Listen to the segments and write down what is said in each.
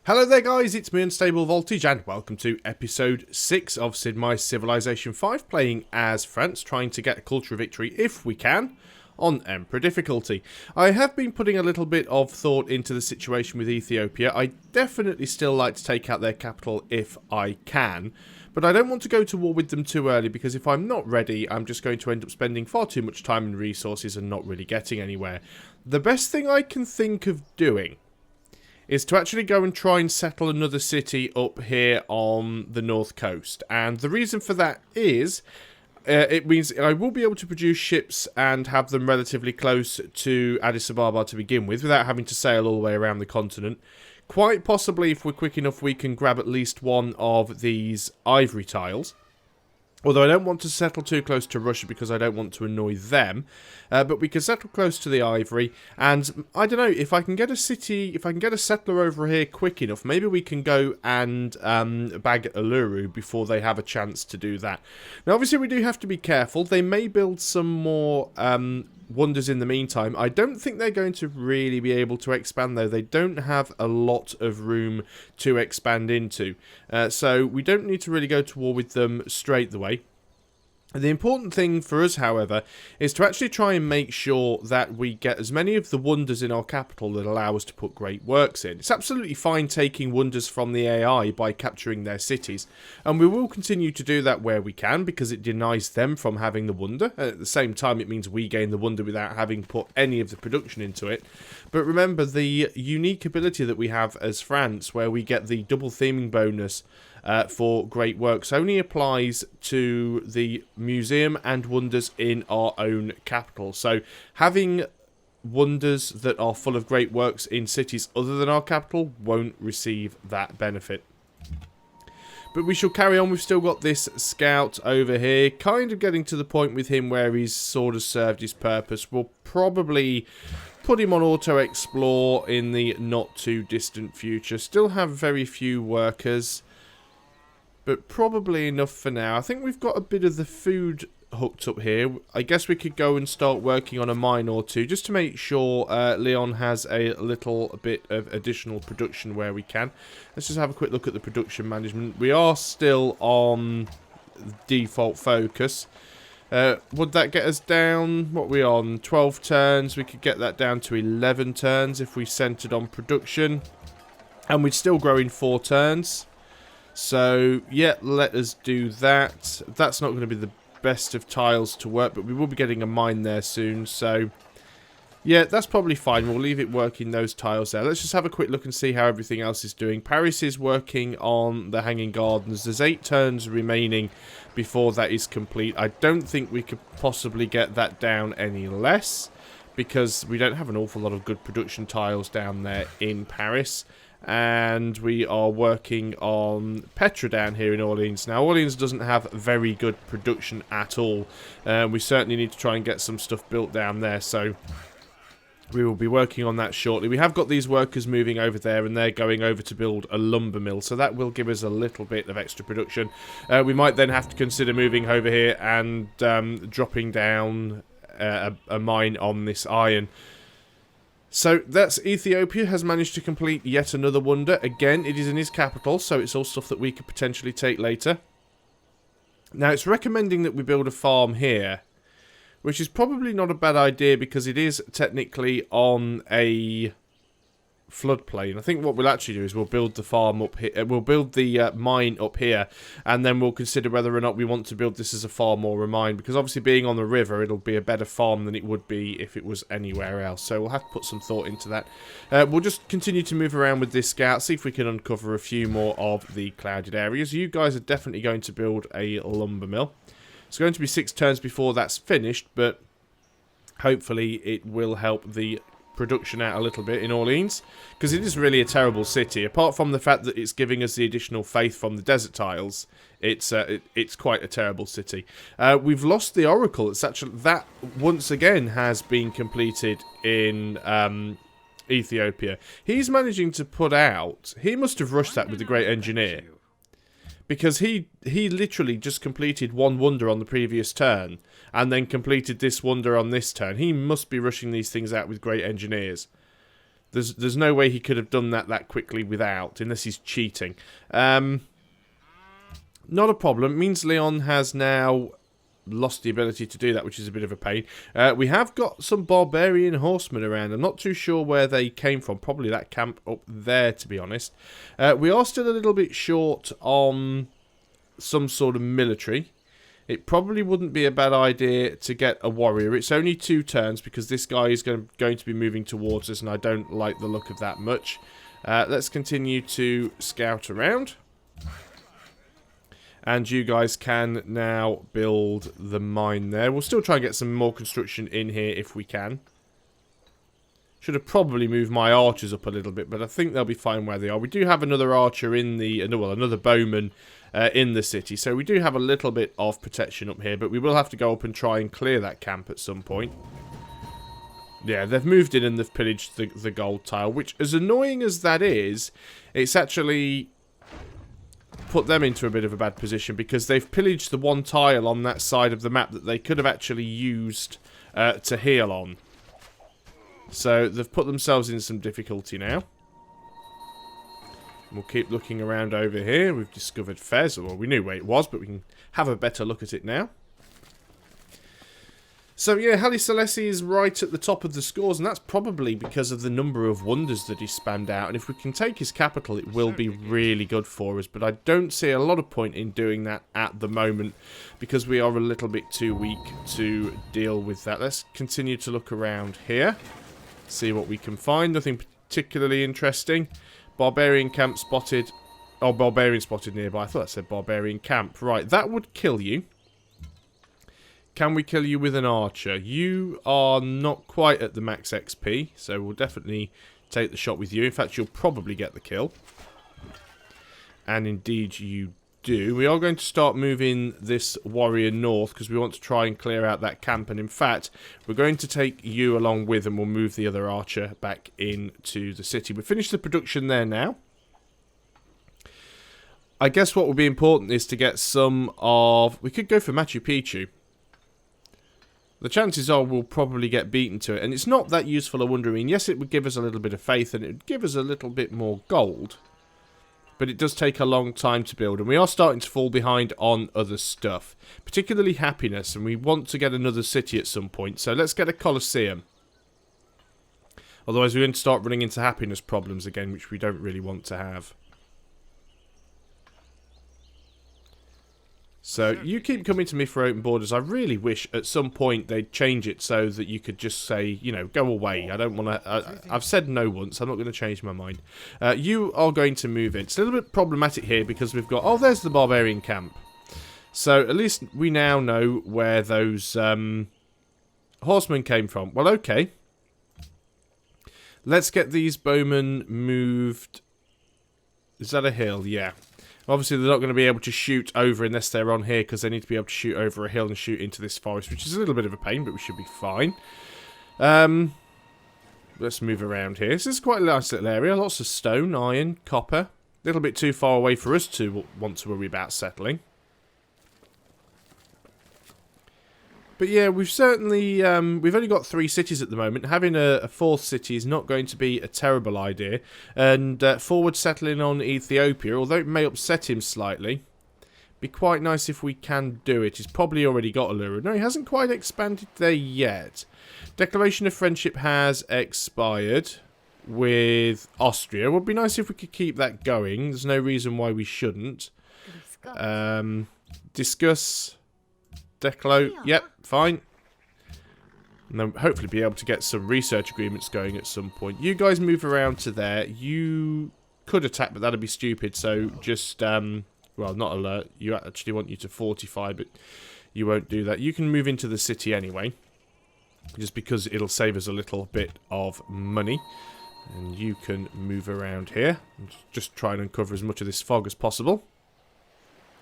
Hello there guys, it's me Unstable Voltage and welcome to episode 6 of Sid Meier's Civilization 5, playing as France, trying to get a culture victory if we can, on Emperor difficulty. I have been putting a little bit of thought into the situation with Ethiopia. I definitely still like to take out their capital if I can, but I don't want to go to war with them too early because if I'm not ready, I'm just going to end up spending far too much time and resources and not really getting anywhere. The best thing I can think of doing is to actually go and try and settle another city up here on the north coast. And the reason for that is, it means I will be able to produce ships and have them relatively close to Addis Ababa to begin with, without having to sail all the way around the continent. Quite possibly, if we're quick enough, we can grab at least one of these ivory tiles. Although I don't want to settle too close to Russia because I don't want to annoy them. But we can settle close to the ivory. And I don't know, if I can get a city, if I can get a settler over here quick enough, maybe we can go and bag Uluru before they have a chance to do that. Now obviously we do have to be careful. They may build some more wonders in the meantime. I don't think they're going to really be able to expand though. They don't have a lot of room to expand into. So we don't need to really go to war with them straight away. The important thing for us, however, is to actually try and make sure that we get as many of the wonders in our capital that allow us to put great works in. It's absolutely fine taking wonders from the AI by capturing their cities, and we will continue to do that where we can because it denies them from having the wonder. And at the same time, it means we gain the wonder without having put any of the production into it. But remember, the unique ability that we have as France, where we get the double theming bonus for great works, only applies to the museum and wonders in our own capital. So having wonders that are full of great works in cities other than our capital won't receive that benefit. But we shall carry on. We've still got this scout over here, kind of getting to the point with him where he's sort of served his purpose. We'll probably put him on auto-explore in the not too distant future. Still have very few workers, but probably enough for now. I think we've got a bit of the food hooked up here. I guess we could go and start working on a mine or two, just to make sure Leon has a little bit of additional production where we can. Let's just have a quick look at the production management. We are still on default focus. Would that get us down? What are we on? 12 turns. We could get that down to 11 turns if we centered on production. And we'd still grow in 4 turns. So, yeah, let us do that. That's not going to be the best of tiles to work, but we will be getting a mine there soon. So, yeah, that's probably fine. We'll leave it working those tiles there. Let's just have a quick look and see how everything else is doing. Paris is working on the Hanging Gardens. There's 8 turns remaining before that is complete. I don't think we could possibly get that down any less, because we don't have an awful lot of good production tiles down there in Paris. And we are working on Petra down here in Orleans. Now, Orleans doesn't have very good production at all. We certainly need to try and get some stuff built down there, so we will be working on that shortly. We have got these workers moving over there, and they're going over to build a lumber mill, so that will give us a little bit of extra production. We might then have to consider moving over here and dropping down a mine on this iron. So that's Ethiopia has managed to complete yet another wonder. Again, it is in his capital, so it's all stuff that we could potentially take later. Now, it's recommending that we build a farm here, which is probably not a bad idea because it is technically on a floodplain. I think what we'll actually do is we'll build the farm up here. We'll build the mine up here, and then we'll consider whether or not we want to build this as a farm or a mine, because obviously being on the river, it'll be a better farm than it would be if it was anywhere else. So we'll have to put some thought into that. We'll just continue to move around with this scout, see if we can uncover a few more of the clouded areas. You guys are definitely going to build a lumber mill. It's going to be 6 turns before that's finished, but hopefully it will help the production out a little bit in Orleans, because it is really a terrible city. Apart from the fact that it's giving us the additional faith from the desert tiles, it's quite a terrible city. We've lost the Oracle. It's actually that once again has been completed in Ethiopia. He's managing to put out. He must have rushed that with the Great Engineer, because he literally just completed one wonder on the previous turn, and then completed this wonder on this turn. He must be rushing these things out with great engineers. There's no way he could have done that quickly without, unless he's cheating. Not a problem. It means Leon has now lost the ability to do that, which is a bit of a pain. We have got some barbarian horsemen around. I'm not too sure where they came from. Probably that camp up there, to be honest. We are still a little bit short on some sort of military. It probably wouldn't be a bad idea to get a warrior. It's only 2 turns because this guy is going to be moving towards us, and I don't like the look of that much. Let's continue to scout around. And you guys can now build the mine there. We'll still try and get some more construction in here if we can. Should have probably moved my archers up a little bit, but I think they'll be fine where they are. We do have another archer in the... well, another bowman in the city. So we do have a little bit of protection up here, but we will have to go up and try and clear that camp at some point. Yeah, they've moved in and they've pillaged the gold tile, which, as annoying as that is, it's actually put them into a bit of a bad position because they've pillaged the one tile on that side of the map that they could have actually used to heal on. So they've put themselves in some difficulty now. We'll keep looking around over here. We've discovered Fez. Well, we knew where it was, but we can have a better look at it now. So yeah, Haile Selassie is right at the top of the scores, and that's probably because of the number of wonders that he spammed out. And if we can take his capital, it will be really good for us. But I don't see a lot of point in doing that at the moment because we are a little bit too weak to deal with that. Let's continue to look around here. See what we can find. Nothing particularly interesting. Barbarian camp spotted. Oh, barbarian spotted nearby. I thought I said barbarian camp. Right, that would kill you. Can we kill you with an archer? You are not quite at the max XP, so we'll definitely take the shot with you. In fact, you'll probably get the kill. And indeed you do. We are going to start moving this warrior north because we want to try and clear out that camp. And in fact, we're going to take you along with and we'll move the other archer back into the city. We've finished the production there now. I guess what will be important is to get some of... We could go for Machu Picchu. The chances are we'll probably get beaten to it. And it's not that useful a wonder. I mean, yes, it would give us a little bit of faith and it would give us a little bit more gold. But it does take a long time to build. And we are starting to fall behind on other stuff. Particularly happiness. And we want to get another city at some point. So let's get a Colosseum. Otherwise we're going to start running into happiness problems again, which we don't really want to have. So you keep coming to me for open borders. I really wish at some point they'd change it so that you could just say, you know, go away. I don't want to... I've said no once. I'm not going to change my mind. You are going to move in. It's a little bit problematic here because we've got... Oh, there's the barbarian camp. So at least we now know where those horsemen came from. Well, okay. Let's get these bowmen moved. Is that a hill? Yeah. Obviously, they're not going to be able to shoot over unless they're on here because they need to be able to shoot over a hill and shoot into this forest, which is a little bit of a pain, but we should be fine. Let's move around here. This is quite a nice little area. Lots of stone, iron, copper. A little bit too far away for us to want to worry about settling. But yeah, we've certainly, we've only got 3 cities at the moment. Having a 4th city is not going to be a terrible idea. And forward settling on Ethiopia, although it may upset him slightly, be quite nice if we can do it. He's probably already got Allura. No, he hasn't quite expanded there yet. Declaration of Friendship has expired with Austria. It would be nice if we could keep that going. There's no reason why we shouldn't. Discuss... Declo, yep, fine. And then hopefully be able to get some research agreements going at some point. You guys move around to there. You could attack, but that'd be stupid. So just, well, not alert. You actually want you to fortify, but you won't do that. You can move into the city anyway. Just because it'll save us a little bit of money. And you can move around here. Just try and uncover as much of this fog as possible.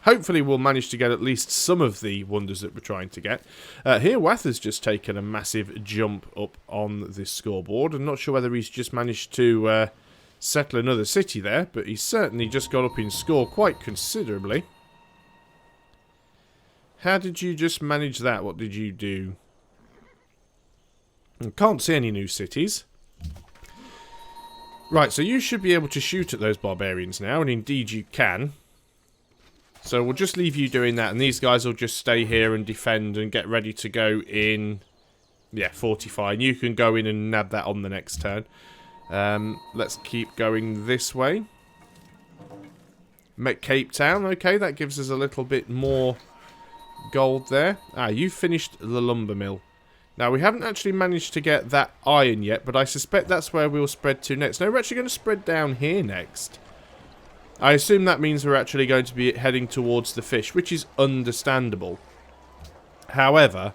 Hopefully we'll manage to get at least some of the wonders that we're trying to get. Here, Wath has just taken a massive jump up on this scoreboard. I'm not sure whether he's just managed to settle another city there, but he's certainly just got up in score quite considerably. How did you just manage that? What did you do? I can't see any new cities. Right, so you should be able to shoot at those barbarians now, and indeed you can. So we'll just leave you doing that, and these guys will just stay here and defend and get ready to go in, yeah, fortify. And you can go in and nab that on the next turn. Let's keep going this way. Met Cape Town, okay, that gives us a little bit more gold there. Ah, you finished the lumber mill. Now, we haven't actually managed to get that iron yet, but I suspect that's where we'll spread to next. No, we're actually going to spread down here next. I assume that means we're actually going to be heading towards the fish, which is understandable. However,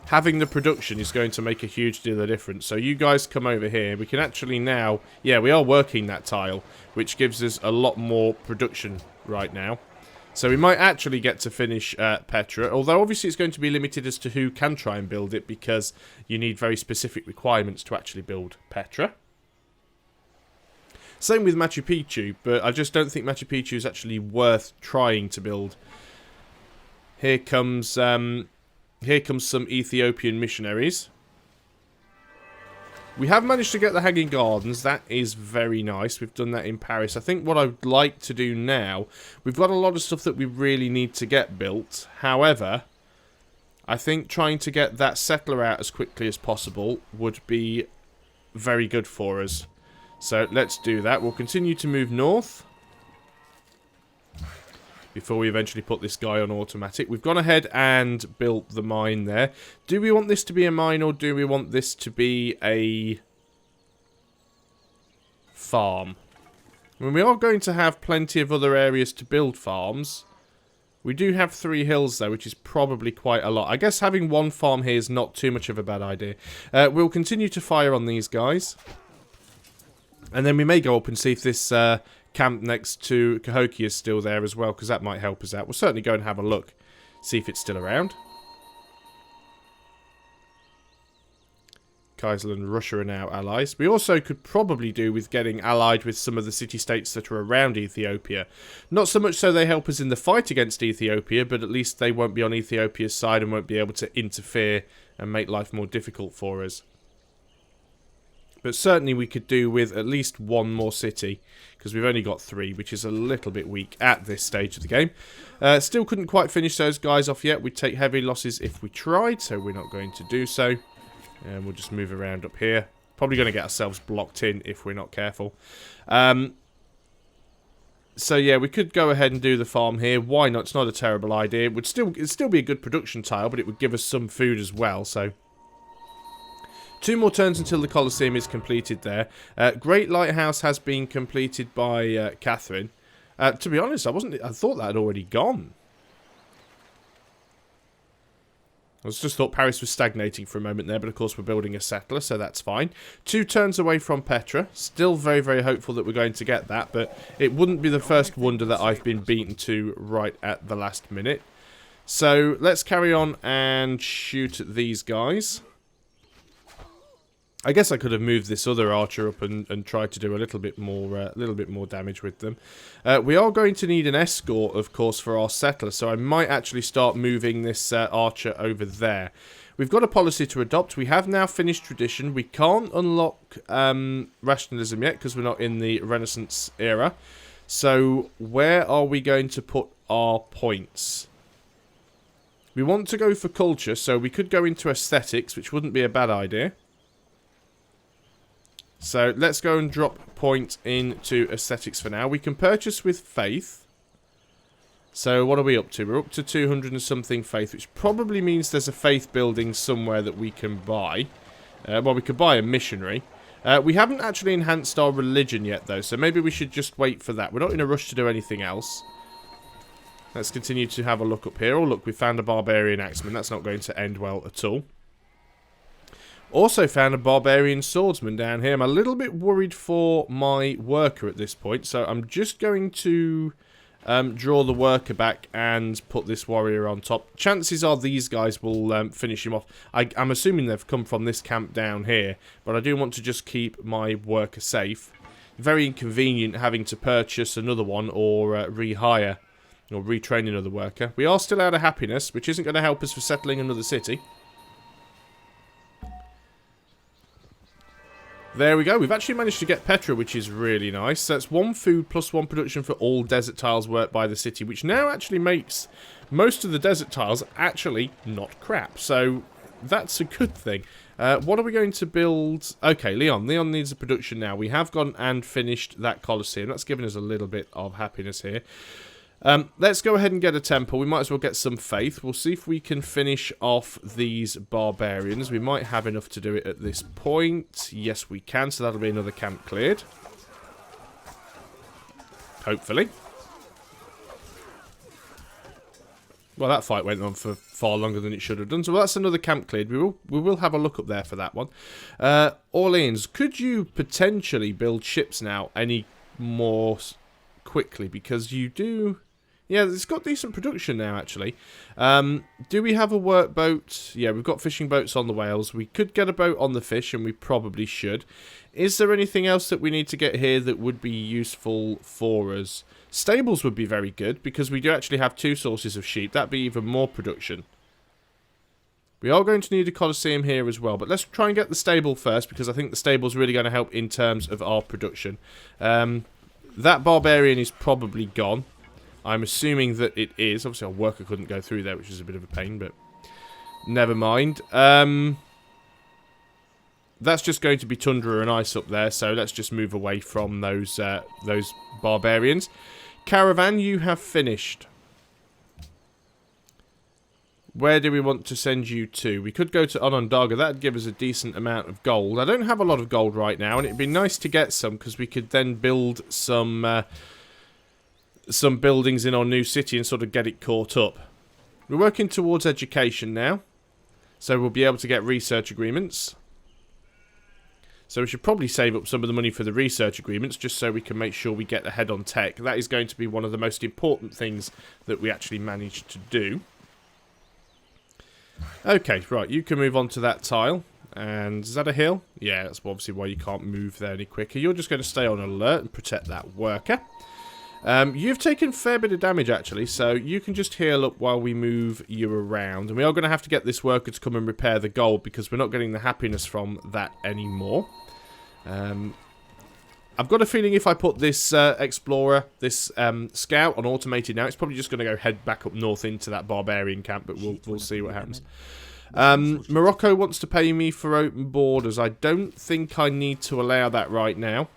having the production is going to make a huge deal of difference. So you guys come over here. We can actually now... Yeah, we are working that tile, which gives us a lot more production right now. So we might actually get to finish Petra, although obviously it's going to be limited as to who can try and build it, because you need very specific requirements to actually build Petra. Same with Machu Picchu, but I just don't think Machu Picchu is actually worth trying to build. Here comes some Ethiopian missionaries. We have managed to get the Hanging Gardens. That is very nice. We've done that in Paris. I think what I'd like to do now... We've got a lot of stuff that we really need to get built. However, I think trying to get that settler out as quickly as possible would be very good for us. So let's do that. We'll continue to move north before we eventually put this guy on automatic. We've gone ahead and built the mine there. Do we want this to be a mine, or do we want this to be a farm? I mean, we are going to have plenty of other areas to build farms. We do have 3 hills, though, which is probably quite a lot. I guess having one farm here is not too much of a bad idea. We'll continue to fire on these guys. And then we may go up and see if this... camp next to Cahokia is still there as well, because that might help us out. We'll certainly go and have a look, see if it's still around. Kaiser and Russia are now allies. We also could probably do with getting allied with some of the city-states that are around Ethiopia. Not so much so they help us in the fight against Ethiopia, but at least they won't be on Ethiopia's side and won't be able to interfere and make life more difficult for us. But certainly we could do with at least one more city, because we've only got 3, which is a little bit weak at this stage of the game. Still couldn't quite finish those guys off yet. We'd take heavy losses if we tried, so we're not going to do so. And we'll just move around up here. Probably going to get ourselves blocked in if we're not careful. So yeah, we could go ahead and do the farm here. Why not? It's not a terrible idea. It'd still be a good production tile, but it would give us some food as well, so... 2 more turns until the Colosseum is completed there. Great Lighthouse has been completed by Catherine. To be honest, I thought that had already gone. I just thought Paris was stagnating for a moment there, but of course we're building a settler, so that's fine. 2 turns away from Petra. Still very, very hopeful that we're going to get that, but it wouldn't be the first wonder that I've been beaten to right at the last minute. So let's carry on and shoot at these guys. I guess I could have moved this other archer up and tried to do a little bit more damage with them. We are going to need an escort, of course, for our settler, so I might actually start moving this archer over there. We've got a policy to adopt. We have now finished tradition. We can't unlock rationalism yet because we're not in the Renaissance era. So where are we going to put our points? We want to go for culture, so we could go into aesthetics, which wouldn't be a bad idea. So let's go and drop points into aesthetics for now. We can purchase with faith. So what are we up to? We're up to 200 and something faith, which probably means there's a faith building somewhere that we can buy. Well, we could buy a missionary. We haven't actually enhanced our religion yet, though, so maybe we should just wait for that. We're not in a rush to do anything else. Let's continue to have a look up here. Oh, look, we found a barbarian axeman. That's not going to end well at all. Also found a barbarian swordsman down here. I'm a little bit worried for my worker at this point, so I'm just going to draw the worker back and put this warrior on top. Chances are these guys will finish him off. I'm assuming they've come from this camp down here, but I do want to just keep my worker safe. Very inconvenient having to purchase another one or rehire or retrain another worker. We are still out of happiness, which isn't going to help us for settling another city. There we go. We've actually managed to get Petra, which is really nice. So that's 1 food plus 1 production for all desert tiles worked by the city, which now actually makes most of the desert tiles actually not crap. So that's a good thing. What are we going to build? Okay, Leon. Leon needs a production now. We have gone and finished that Colosseum. That's given us a little bit of happiness here. Let's go ahead and get a temple. We might as well get some faith. We'll see if we can finish off these barbarians. We might have enough to do it at this point. Yes, we can. So that'll be another camp cleared. Hopefully. Well, that fight went on for far longer than it should have done. So that's another camp cleared. We will have a look up there for that one. Orleans, could you potentially build ships now any more quickly? Because you do... Yeah, it's got decent production now, actually. Do we have a workboat? Yeah, we've got fishing boats on the whales. We could get a boat on the fish, and we probably should. Is there anything else that we need to get here that would be useful for us? Stables would be very good, because we do actually have 2 sources of sheep. That'd be even more production. We are going to need a Colosseum here as well, but let's try and get the stable first, because I think the stable's really going to help in terms of our production. That Barbarian is probably gone. I'm assuming that it is. Obviously, our worker couldn't go through there, which is a bit of a pain, but never mind. That's just going to be tundra and ice up there, so let's just move away from those barbarians. Caravan, you have finished. Where do we want to send you to? We could go to Onondaga. That would give us a decent amount of gold. I don't have a lot of gold right now, and it'd be nice to get some, because we could then build some buildings in our new city and sort of get it caught up. We're working towards education now, so we'll be able to get research agreements. So we should probably save up some of the money for the research agreements, just so we can make sure we get ahead on tech. That is going to be one of the most important things that we actually managed to do. Okay, right, you can move on to that tile. And is that a hill? Yeah, that's obviously why you can't move there any quicker. You're just going to stay on alert and protect that worker. You've taken a fair bit of damage, actually, so you can just heal up while we move you around. And we are going to have to get this worker to come and repair the gold, because we're not getting the happiness from that anymore. I've got a feeling if I put this explorer, this scout on automated now, it's probably just going to go head back up north into that barbarian camp, but we'll see what happens. Morocco wants to pay me for open borders. I don't think I need to allow that right now.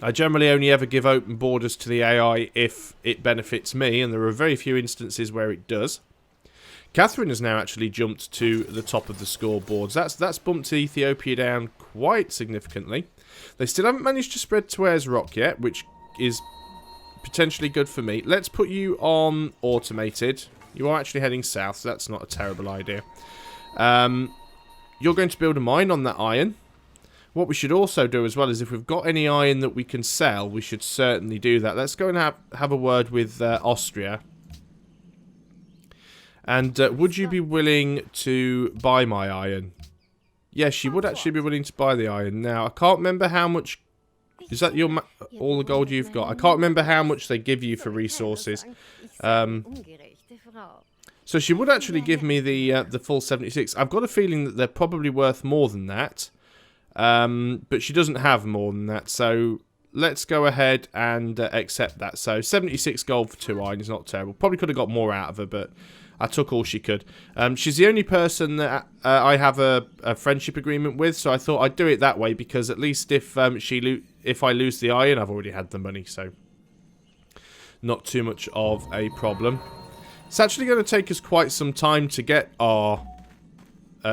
I generally only ever give open borders to the AI if it benefits me, and there are very few instances where it does. Catherine has now actually jumped to the top of the scoreboards. That's bumped Ethiopia down quite significantly. They still haven't managed to spread to Ayers Rock yet, which is potentially good for me. Let's put you on automated. You are actually heading south, so that's not a terrible idea. You're going to build a mine on that iron. What we should also do as well is if we've got any iron that we can sell, we should certainly do that. Let's go and have a word with Austria. And would you be willing to buy my iron? Yes, she would actually be willing to buy the iron. Now, I can't remember how much... Is that your all the gold you've got? I can't remember how much they give you for resources. So she would actually give me the full 76. I've got a feeling that they're probably worth more than that. But she doesn't have more than that, so let's go ahead and accept that. So 76 gold for 2 iron is not terrible. Probably could have got more out of her, but I took all she could. She's the only person that I have a friendship agreement with, so I thought I'd do it that way, because at least if I lose the iron, I've already had the money, so not too much of a problem. It's actually going to take us quite some time to get our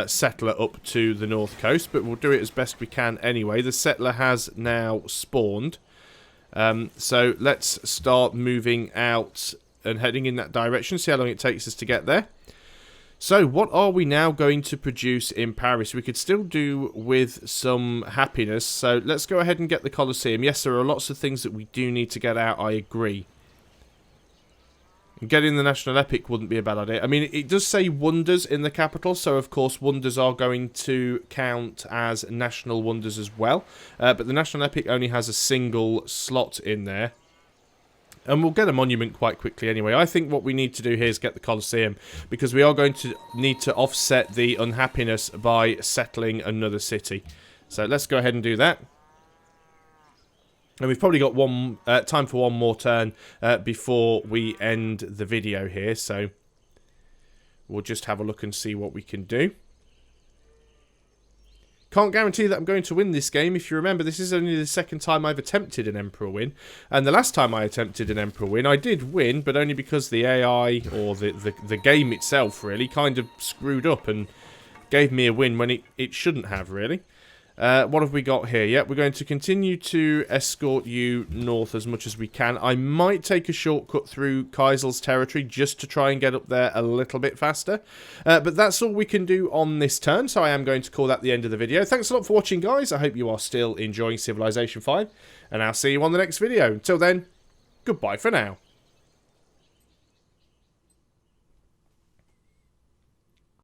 settler up to the north coast, but we'll do it as best we can anyway. The settler has now spawned, so let's start moving out and heading in that direction, see how long it takes us to get there. So what are we now going to produce in Paris? We could still do with some happiness, so let's go ahead and get the Colosseum. Yes, there are lots of things that we do need to get out, I agree. Getting the national epic wouldn't be a bad idea. I mean, it does say wonders in the capital, so of course wonders are going to count as national wonders as well. But the national epic only has a single slot in there. And we'll get a monument quite quickly anyway. I think what we need to do here is get the Colosseum, because we are going to need to offset the unhappiness by settling another city. So let's go ahead and do that. And we've probably got time for one more turn before we end the video here. So we'll just have a look and see what we can do. Can't guarantee that I'm going to win this game. If you remember, this is only the second time I've attempted an Emperor win. And the last time I attempted an Emperor win, I did win, but only because the AI, or the game itself, really, kind of screwed up and gave me a win when it shouldn't have, really. What have we got here? Yep, we're going to continue to escort you north as much as we can. I might take a shortcut through Kaisel's territory just to try and get up there a little bit faster. But that's all we can do on this turn, so I am going to call that the end of the video. Thanks a lot for watching, guys. I hope you are still enjoying Civilization 5, and I'll see you on the next video. Until then, goodbye for now.